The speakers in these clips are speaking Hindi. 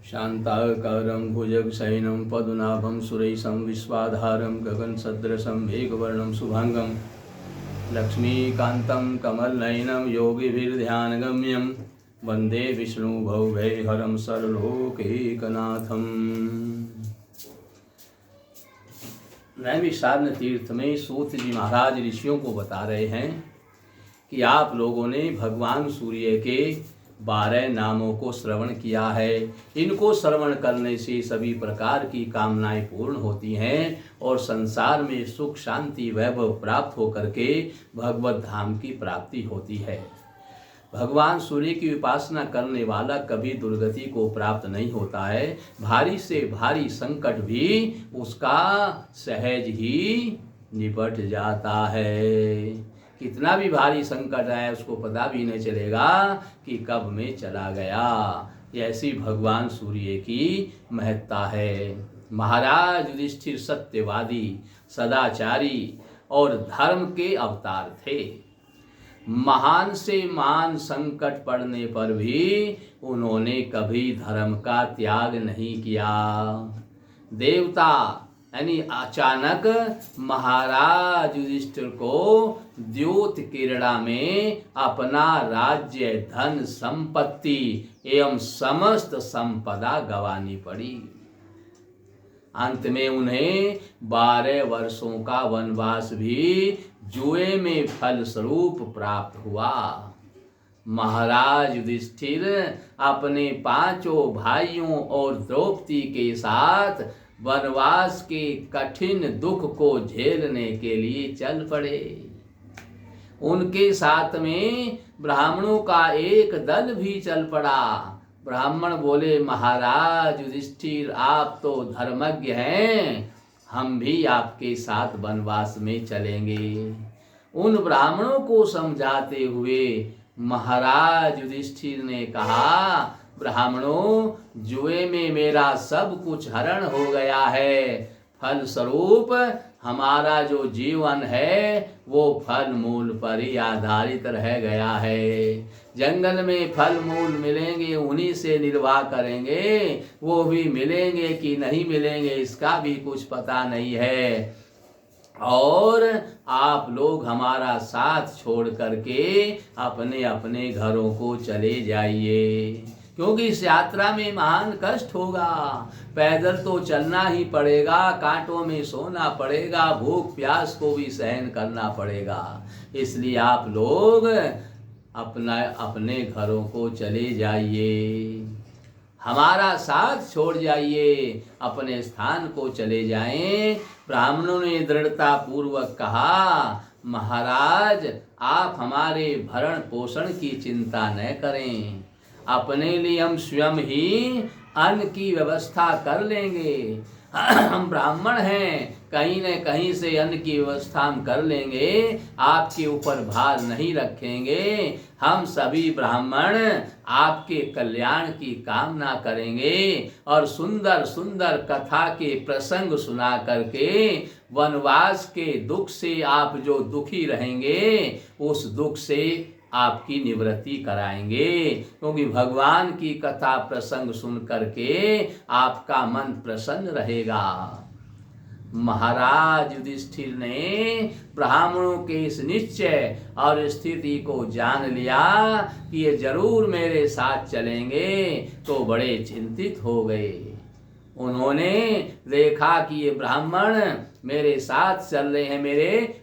शान्ताकारं भुजगशयनं पद्मनाभं सुरेशं विश्वाधारं गगनसदृशं मेघवर्णं शुभांगं लक्ष्मीकान्तं कमलनयनं योगिभिर्ध्यानगम्यं वन्दे विष्णुभवभयहरं सर्वलोकैकनाथं। नैमिषारण्य तीर्थ में सूत जी महाराज ऋषियों को बता रहे हैं कि आप लोगों ने भगवान सूर्य के 12 नामों को श्रवण किया है। इनको श्रवण करने से सभी प्रकार की कामनाएं पूर्ण होती हैं और संसार में सुख शांति वैभव प्राप्त होकर के भगवत धाम की प्राप्ति होती है। भगवान सूर्य की उपासना करने वाला कभी दुर्गति को प्राप्त नहीं होता है। भारी से भारी संकट भी उसका सहज ही निपट जाता है। कितना भी भारी संकट आए उसको पता भी नहीं चलेगा कि कब में चला गया। ऐसी भगवान सूर्य की महत्ता है। महाराज युधिष्ठिर सत्यवादी, सदाचारी और धर्म के अवतार थे। महान से महान संकट पड़ने पर भी उन्होंने कभी धर्म का त्याग नहीं किया। देवता यानी अचानक महाराज युधिष्ठिर को द्योत क्रीड़ा में अपना राज्य, धन, संपत्ति एवं समस्त संपदा गंवानी पड़ी। अंत में उन्हें 12 वर्षों का वनवास भी जुए में फल स्वरूप प्राप्त हुआ। महाराज युधिष्ठिर अपने 5 भाइयों और द्रौपदी के साथ वनवास के कठिन दुख को झेलने के लिए चल पड़े। उनके साथ में ब्राह्मणों का एक दल भी चल पड़ा। ब्राह्मण बोले, महाराज युधिष्ठिर आप तो धर्मज्ञ हैं, हम भी आपके साथ वनवास में चलेंगे। उन ब्राह्मणों को समझाते हुए महाराज युधिष्ठिर ने कहा, ब्राह्मणों, जुए में मेरा सब कुछ हरण हो गया है। फल स्वरूप हमारा जो जीवन है वो फल मूल पर ही आधारित रह गया है। जंगल में फल मूल मिलेंगे, उन्हीं से निर्वाह करेंगे। वो भी मिलेंगे कि नहीं मिलेंगे इसका भी कुछ पता नहीं है। और आप लोग हमारा साथ छोड़ करके अपने अपने घरों को चले जाइए, क्योंकि इस यात्रा में महान कष्ट होगा। पैदल तो चलना ही पड़ेगा, कांटों में सोना पड़ेगा, भूख प्यास को भी सहन करना पड़ेगा। इसलिए आप लोग अपने घरों को चले जाइए, हमारा साथ छोड़ जाइए, अपने स्थान को चले जाएं। ब्राह्मणों ने दृढ़ता पूर्वक कहा, महाराज आप हमारे भरण पोषण की चिंता न करें, अपने लिए हम स्वयं ही अन्न की व्यवस्था कर लेंगे। हम ब्राह्मण हैं, कहीं न कहीं से अन्न की व्यवस्था हम कर लेंगे, आपके ऊपर भार नहीं रखेंगे। हम सभी ब्राह्मण आपके कल्याण की कामना करेंगे और सुंदर सुंदर कथा के प्रसंग सुना करके वनवास के दुख से आप जो दुखी रहेंगे उस दुख से आपकी निवृत्ति कराएंगे, क्योंकि भगवान की कथा प्रसंग सुन करके आपका मन प्रसन्न रहेगा। महाराज युधिष्ठिर ने ब्राह्मणों के इस निश्चय और स्थिति को जान लिया कि ये जरूर मेरे साथ चलेंगे, तो बड़े चिंतित हो गए। उन्होंने देखा कि ये ब्राह्मण मेरे साथ चल रहे हैं, मेरे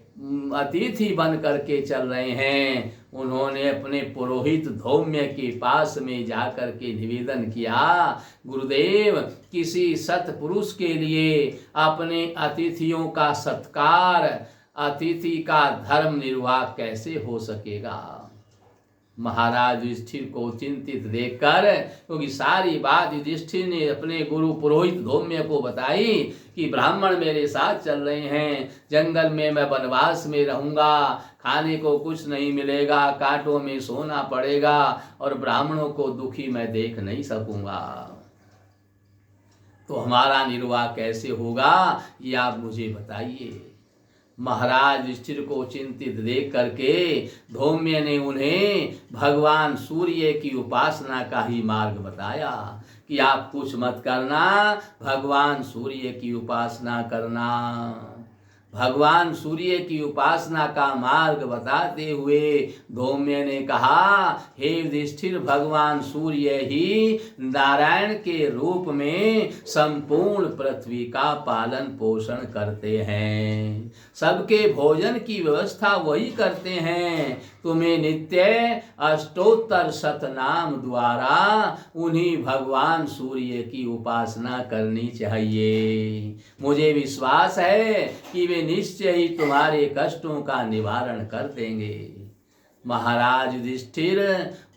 अतिथि बन करके चल रहे हैं। उन्होंने अपने पुरोहित धौम्य के पास में जाकर के निवेदन किया, गुरुदेव, किसी सत्पुरुष के लिए अपने अतिथियों का सत्कार, अतिथि का धर्म निर्वाह कैसे हो सकेगा। महाराज युधिष्ठिर को चिंतित देखकर, क्योंकि सारी बात युधिष्ठिर ने अपने गुरु पुरोहित धौम्य को बताई कि ब्राह्मण मेरे साथ चल रहे हैं, जंगल में मैं वनवास में रहूंगा, खाने को कुछ नहीं मिलेगा, कांटों में सोना पड़ेगा और ब्राह्मणों को दुखी मैं देख नहीं सकूंगा, तो हमारा निर्वाह कैसे होगा ये आप मुझे बताइए। महाराज युधिष्ठिर को चिंतित देख करके धौम्य ने उन्हें भगवान सूर्य की उपासना का ही मार्ग बताया कि आप कुछ मत करना, भगवान सूर्य की उपासना करना। भगवान सूर्य की उपासना का मार्ग बताते हुए धौम्य ने कहा, हे युधिष्ठिर, भगवान सूर्य ही नारायण के रूप में संपूर्ण पृथ्वी का पालन पोषण करते हैं, सबके भोजन की व्यवस्था वही करते हैं। तुम्हें नित्य अष्टोत्तर शतनाम द्वारा उन्हीं भगवान सूर्य की उपासना करनी चाहिए। मुझे विश्वास है कि वे निश्चय ही तुम्हारे कष्टों का निवारण कर देंगे। महाराज युधिष्ठिर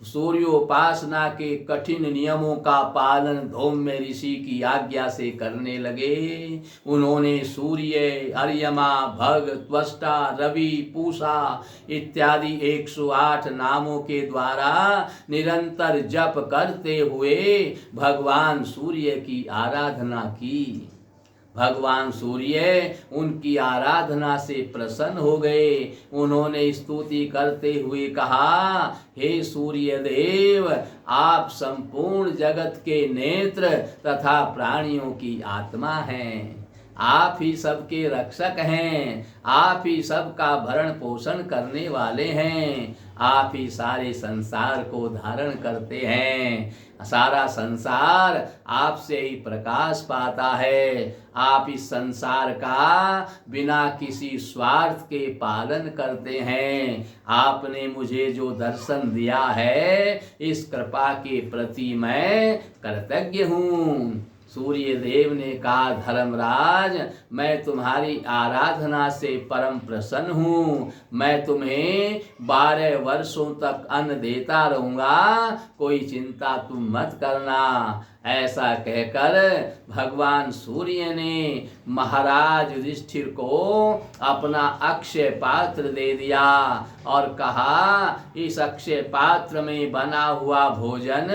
सूर्योपासना के कठिन नियमों का पालन धौम्य ऋषि की आज्ञा से करने लगे। उन्होंने सूर्य, अर्यमा, भग, त्वष्टा, रवि, पूषा इत्यादि 108 नामों के द्वारा निरंतर जप करते हुए भगवान सूर्य की आराधना की। भगवान सूर्य उनकी आराधना से प्रसन्न हो गए। उन्होंने स्तुति करते हुए कहा, हे सूर्य देव, आप संपूर्ण जगत के नेत्र तथा प्राणियों की आत्मा हैं। आप ही सबके रक्षक हैं, आप ही सबका भरण पोषण करने वाले हैं, आप ही सारे संसार को धारण करते हैं। सारा संसार आपसे ही प्रकाश पाता है। आप इस संसार का बिना किसी स्वार्थ के पालन करते हैं। आपने मुझे जो दर्शन दिया है, इस कृपा के प्रति मैं कृतज्ञ हूँ। सूर्य देव ने कहा, धर्मराज, मैं तुम्हारी आराधना से परम प्रसन्न हूँ। मैं तुम्हें 12 वर्षों तक अन्न देता रहूँगा, कोई चिंता तुम मत करना। ऐसा कहकर भगवान सूर्य ने महाराज युधिष्ठिर को अपना अक्षय पात्र दे दिया और कहा, इस अक्षय पात्र में बना हुआ भोजन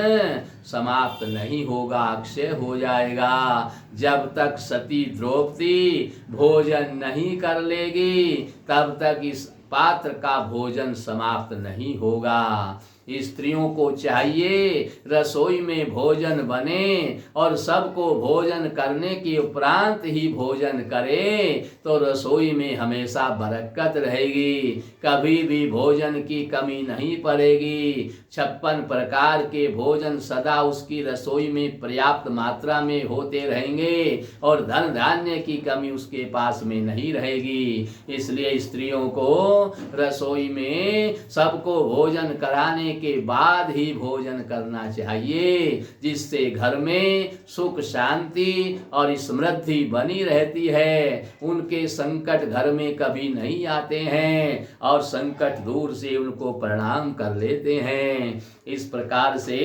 समाप्त नहीं होगा, अक्षय हो जाएगा। जब तक सती द्रौपदी भोजन नहीं कर लेगी, तब तक इस पात्र का भोजन समाप्त नहीं होगा। स्त्रियों को चाहिए रसोई में भोजन बने और सबको भोजन करने के उपरांत ही भोजन करे, तो रसोई में हमेशा बरकत रहेगी, कभी भी भोजन की कमी नहीं पड़ेगी। 56 प्रकार के भोजन सदा उसकी रसोई में पर्याप्त मात्रा में होते रहेंगे और धन धान्य की कमी उसके पास में नहीं रहेगी। इसलिए स्त्रियों को रसोई में सबको भोजन कराने के बाद ही भोजन करना चाहिए, जिससे घर में सुख, शांति और समृद्धि बनी रहती है। उनके संकट घर में कभी नहीं आते हैं और संकट दूर से उनको प्रणाम कर लेते हैं। इस प्रकार से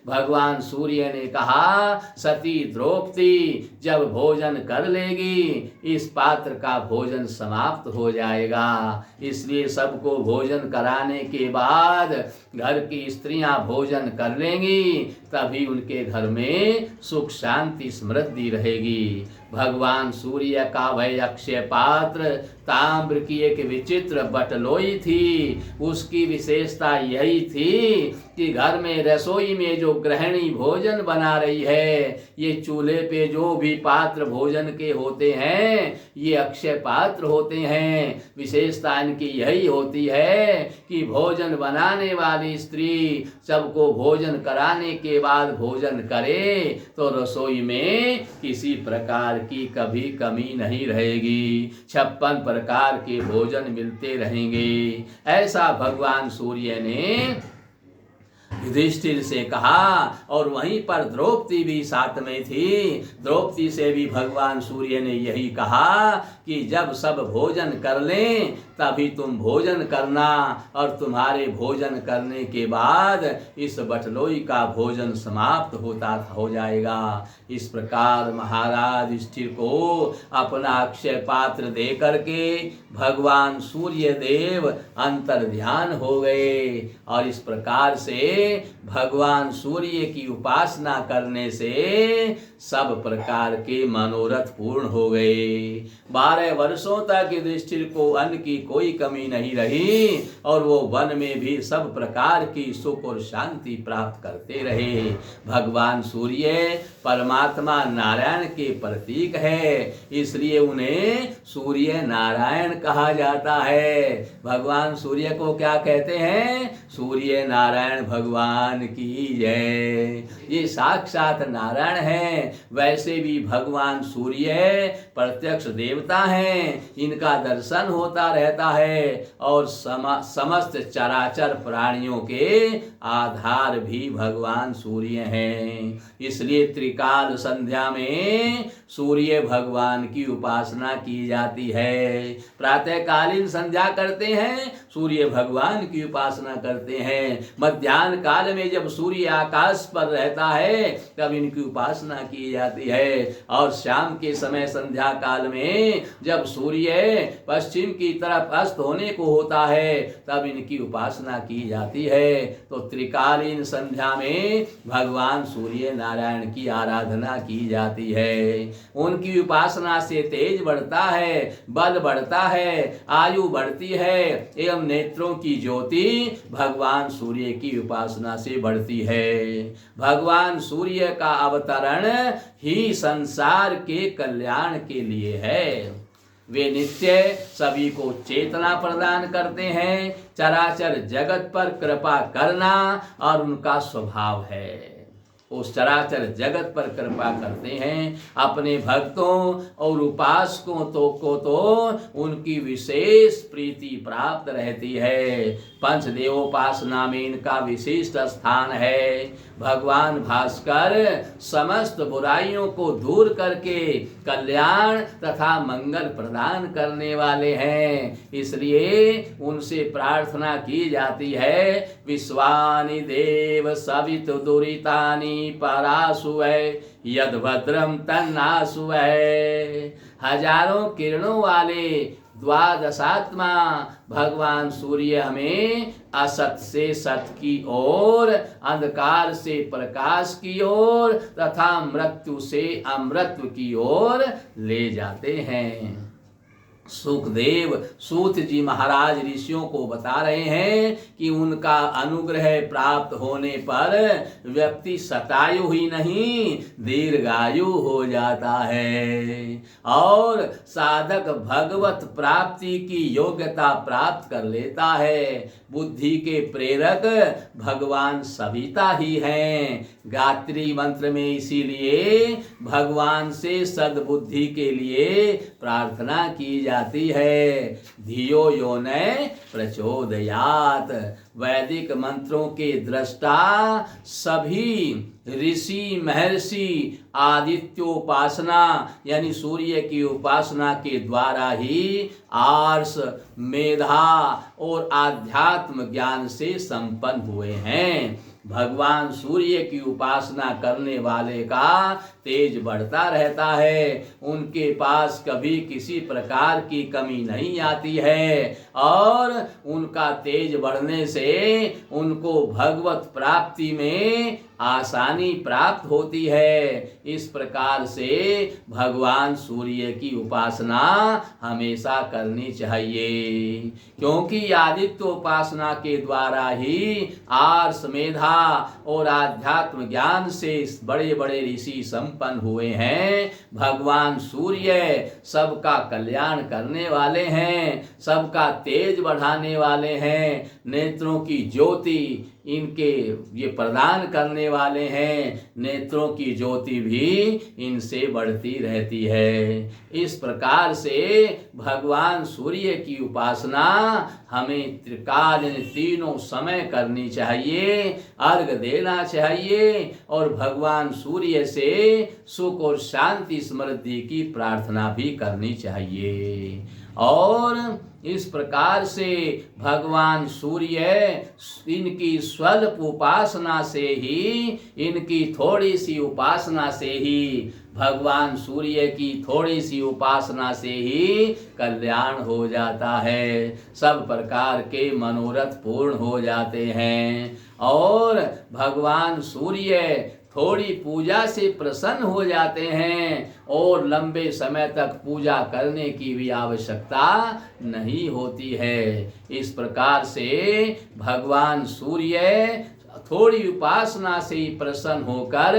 भगवान सूर्य ने कहा, सती द्रौपदी जब भोजन कर लेगी, इस पात्र का भोजन समाप्त हो जाएगा। इसलिए सबको भोजन कराने के बाद घर की स्त्रियां भोजन कर लेंगी, तभी उनके घर में सुख, शांति, समृद्धि रहेगी। भगवान सूर्य का वह अक्षय पात्र ताम्र की एक विचित्र बटलोई थी। उसकी विशेषता यही थी कि घर में रसोई में जो गृहिणी भोजन बना रही है, ये चूल्हे पे जो भी पात्र भोजन के होते हैं, ये अक्षय पात्र होते हैं। विशेषता इनकी यही होती है कि भोजन बनाने वाली स्त्री सबको भोजन कराने के बाद भोजन करे तो रसोई में किसी प्रकार की कभी कमी नहीं रहेगी, 56 प्रकार के भोजन मिलते रहेंगे। ऐसा भगवान सूर्य ने युधिष्ठिर से कहा। और वहीं पर द्रौपदी भी साथ में थी। द्रौपदी से भी भगवान सूर्य ने यही कहा कि जब सब भोजन कर लें, तभी तुम भोजन करना, और तुम्हारे भोजन करने के बाद इस बटलोई का भोजन समाप्त हो जाएगा। इस प्रकार महाराज युधिष्ठिर को अपना अक्षय पात्र दे करके भगवान सूर्य देव अंतर ध्यान हो गए, और इस प्रकार से भगवान सूर्य की उपासना करने से सब प्रकार के मनोरथ पूर्ण हो गए। 12 वर्षों तक युधिष्ठिर को अन्न की कोई कमी नहीं रही, और वो वन में भी सब प्रकार की सुख और शांति प्राप्त करते रहे। भगवान सूर्य परमात्मा नारायण के प्रतीक है, इसलिए उन्हें सूर्य नारायण कहा जाता है। भगवान सूर्य को क्या कहते हैं? सूर्य नारायण भगवान की जय। ये साक्षात नारायण हैं। वैसे भी भगवान सूर्य प्रत्यक्ष देवता हैं, इनका दर्शन होता रहता है, और समस्त चराचर प्राणियों के आधार भी भगवान सूर्य हैं। इसलिए त्रिकाल संध्या में सूर्य भगवान की उपासना की जाती है। प्रातःकालीन संध्या करते हैं, सूर्य भगवान की उपासना करते हैं। मध्याह्न काल में जब सूर्य आकाश पर रहता है तब इनकी उपासना की जाती है, और शाम के समय संध्या काल में जब सूर्य पश्चिम की तरफ अस्त होने को होता है तब इनकी उपासना की जाती है। तो त्रिकालीन संध्या में भगवान सूर्य नारायण की आराधना की जाती है। उनकी उपासना से तेज बढ़ता है, बल बढ़ता है, आयु बढ़ती है, एवं नेत्रों की ज्योति भगवान सूर्य की उपासना से बढ़ती है। भगवान सूर्य का अवतरण ही संसार के कल्याण के लिए है। वे नित्य सभी को चेतना प्रदान करते हैं। चराचर जगत पर कृपा करना और उनका स्वभाव है। उस चराचर जगत पर कृपा करते हैं। अपने भक्तों और उपासकों को तो उनकी विशेष प्रीति प्राप्त रहती है। पंचदेवोपासना में इनका विशिष्ट स्थान है। भगवान भास्कर समस्त बुराइयों को दूर करके कल्याण तथा मंगल प्रदान करने वाले हैं, इसलिए उनसे प्रार्थना की जाती है। विश्वानि देव सवित दुरितानि परासुवै यद भद्रम तन्नासुवै। हजारों किरणों वाले द्वादशात्मा भगवान सूर्य हमें असत से सत की ओर, अंधकार से प्रकाश की ओर तथा मृत्यु से अमृत की ओर ले जाते हैं। सुखदेव सूत जी महाराज ऋषियों को बता रहे हैं कि उनका अनुग्रह प्राप्त होने पर व्यक्ति शतायु ही नहीं दीर्घायु हो जाता है, और साधक भगवत प्राप्ति की योग्यता प्राप्त कर लेता है। बुद्धि के प्रेरक भगवान सविता ही हैं। गायत्री मंत्र में इसीलिए भगवान से सद्बुद्धि के लिए प्रार्थना की जाती है। धियो यो न प्रचोदयात। वैदिक मंत्रों के दृष्टा सभी ऋषि महर्षि आदित्योपासना यानी सूर्य की उपासना के द्वारा ही आर्ष मेधा और आध्यात्म ज्ञान से संपन्न हुए हैं। भगवान सूर्य की उपासना करने वाले का तेज बढ़ता रहता है। उनके पास कभी किसी प्रकार की कमी नहीं आती है, और उनका तेज बढ़ने से उनको भगवत प्राप्ति में आसानी प्राप्त होती है। इस प्रकार से भगवान सूर्य की उपासना हमेशा करनी चाहिए, क्योंकि आदित्य उपासना के द्वारा ही आर्ष मेधा और आध्यात्म ज्ञान से बड़े बड़े ऋषि संपन्न हुए हैं। भगवान सूर्य सबका कल्याण करने वाले हैं, सबका तेज बढ़ाने वाले हैं, नेत्रों की ज्योति इनके ये प्रदान करने वाले हैं। नेत्रों की ज्योति भी इनसे बढ़ती रहती है। इस प्रकार से भगवान सूर्य की उपासना हमें त्रिकालीन तीनों समय करनी चाहिए, अर्घ देना चाहिए, और भगवान सूर्य से सुख और शांति समृद्धि की प्रार्थना भी करनी चाहिए। और इस प्रकार से भगवान सूर्य इनकी स्वल्प उपासना से ही, इनकी थोड़ी सी उपासना से ही, भगवान सूर्य की थोड़ी सी उपासना से ही कल्याण हो जाता है, सब प्रकार के मनोरथ पूर्ण हो जाते हैं। और भगवान सूर्य थोड़ी पूजा से प्रसन्न हो जाते हैं और लंबे समय तक पूजा करने की भी आवश्यकता नहीं होती है। इस प्रकार से भगवान सूर्य थोड़ी उपासना से ही प्रसन्न होकर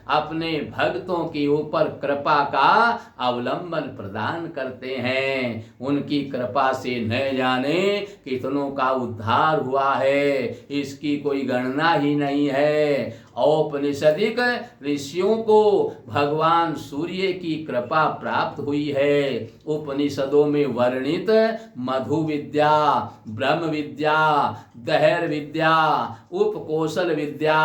अपने भक्तों के ऊपर कृपा का अवलंबन प्रदान करते हैं। उनकी कृपा से न जाने कितनों का उद्धार हुआ है, इसकी कोई गणना ही नहीं है। औपनिषदिक ऋषियों को भगवान सूर्य की कृपा प्राप्त हुई है। उपनिषदों में वर्णित मधु विद्या, ब्रह्म विद्या, दहर विद्या, उपकौशल विद्या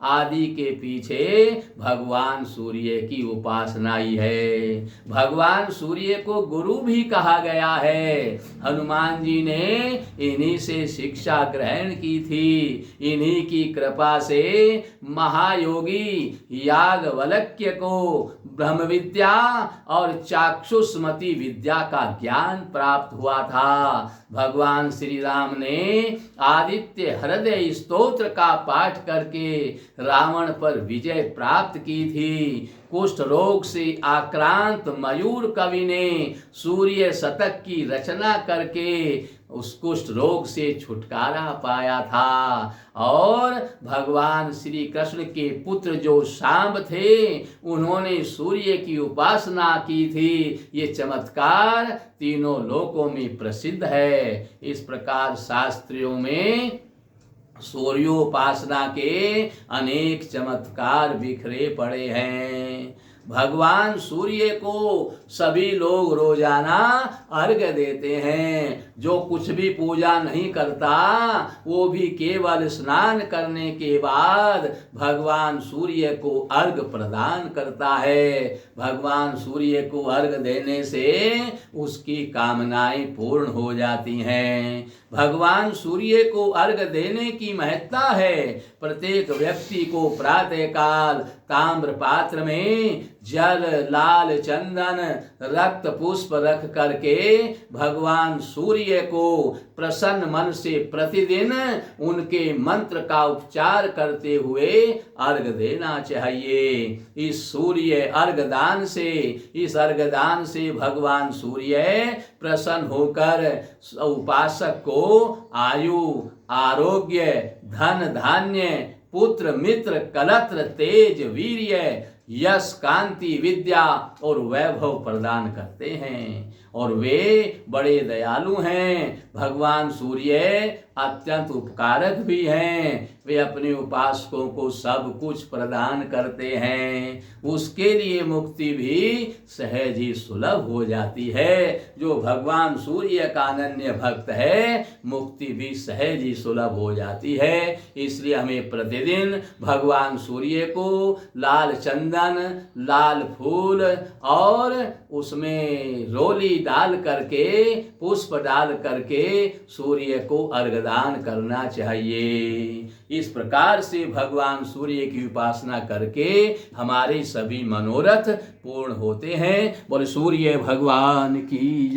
आदि के पीछे भगवान सूर्य की उपासना ही है। भगवान सूर्य को गुरु भी कहा गया है। हनुमान जी ने इन्हीं से शिक्षा ग्रहण की थी। इन्हीं की कृपा से महायोगी याज्ञवल्क्य को ब्रह्म विद्या और चाक्षुष्मति विद्या का ज्ञान प्राप्त हुआ था। भगवान श्री राम ने आदित्य हृदय स्तोत्र का पाठ करके रावण पर विजय प्राप्त की थी। कुष्ठ रोग से आक्रांत मयूर कवि ने सूर्य शतक की रचना करके उस कुष्ठ रोग से छुटकारा पाया था। और भगवान श्री कृष्ण के पुत्र जो सांब थे, उन्होंने सूर्य की उपासना की थी। ये चमत्कार तीनों लोकों में प्रसिद्ध है। इस प्रकार शास्त्रियों में सूर्योपासना के अनेक चमत्कार बिखरे पड़े हैं। भगवान सूर्य को सभी लोग रोजाना अर्घ्य देते हैं। जो कुछ भी पूजा नहीं करता वो भी केवल स्नान करने के बाद भगवान सूर्य को अर्घ्य प्रदान करता है। भगवान सूर्य को अर्घ्य देने से उसकी कामनाएं पूर्ण हो जाती हैं। भगवान सूर्य को अर्घ्य देने की महत्ता है। प्रत्येक व्यक्ति को प्रातःकाल ताम्र पात्र में जल, लाल चंदन, रक्त पुष्प रख करके भगवान सूर्य को प्रसन्न मन से प्रतिदिन उनके मंत्र का उपचार करते हुए अर्घ्य देना चाहिए। इस सूर्य अर्घ्यदान से, इस अर्घ्यदान से भगवान सूर्य प्रसन्न होकर उपासक को आयु, आरोग्य, धन धान्य, पुत्र मित्र कलत्र तेज वीर्य यश कांति विद्या और वैभव प्रदान करते हैं। और वे बड़े दयालु हैं। भगवान सूर्य अत्यंत उपकारक भी हैं। वे अपने उपासकों को सब कुछ प्रदान करते हैं। उसके लिए मुक्ति भी सहज ही सुलभ हो जाती है। जो भगवान सूर्य का अनन्य भक्त है, मुक्ति भी सहज ही सुलभ हो जाती है। इसलिए हमें प्रतिदिन भगवान सूर्य को लाल चंदन, लाल फूल और उसमें रोली डाल करके, पुष्प डाल करके सूर्य को अर्घदान करना चाहिए। इस प्रकार से भगवान सूर्य की उपासना करके हमारे सभी मनोरथ पूर्ण होते हैं। बोले सूर्य भगवान की जय।